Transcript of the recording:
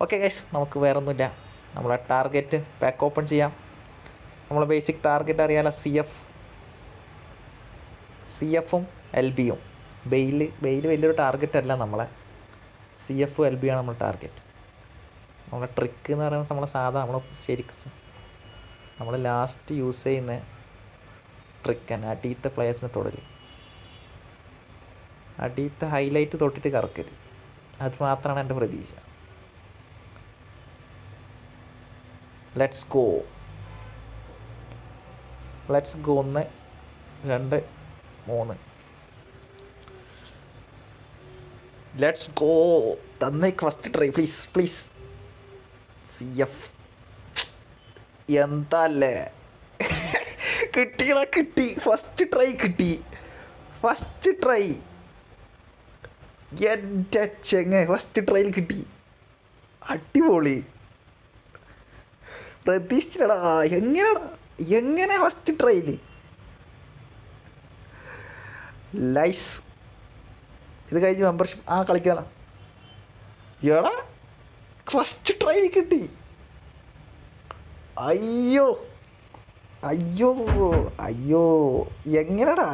Okay guys, നമുക്ക് വേറെ ഒന്നുമില്ല. നമ്മളെ ടാർഗറ്റ് പാക്ക് ഓപ്പൺ ചെയ്യാം. നമ്മളെ ബേസിക് ടാർഗറ്റ് അറിയാലോ, സി എഫും എൽ ബിയും. ബെയിൽ വലിയൊരു ടാർഗറ്റ് അല്ല നമ്മളെ. സി എഫും എൽ ബിയാണ് നമ്മുടെ ടാർഗറ്റ്. നമ്മളെ ട്രിക്ക് എന്ന് പറയുന്നത് നമ്മളെ സാധാ ശരിക്കും നമ്മൾ ലാസ്റ്റ് യൂസ് ചെയ്യുന്ന ട്രിക്ക് തന്നെ. അടിയത്തെ പ്ലേയേഴ്സിനെ തൊടല്, അടിയത്തെ ഹൈലൈറ്റ് തൊട്ടിട്ട് കറക്കരുത്. അത് മാത്രമാണ് എൻ്റെ പ്രതീക്ഷ. Let's go. 1 2 3. Let's go. തന്നേക്ക് first try please. C F എന്താല്ലേ കിട്ടി. ഫസ്റ്റ് ട്രൈ എൻ്റെ ഫസ്റ്റ് ട്രൈയിൽ കിട്ടി. അടിപൊളി. പ്രതീക്ഷിച്ചടാ. എങ്ങനെ ഫസ്റ്റ് ട്രൈയിൽ ലൈസ്. ഇത് കഴിഞ്ഞ് മെമ്പർഷിപ്പ് കളിക്കാനാ. എടാ ഫസ്റ്റ് ട്രൈ കിട്ടി. അയ്യോ എങ്ങനെടാ.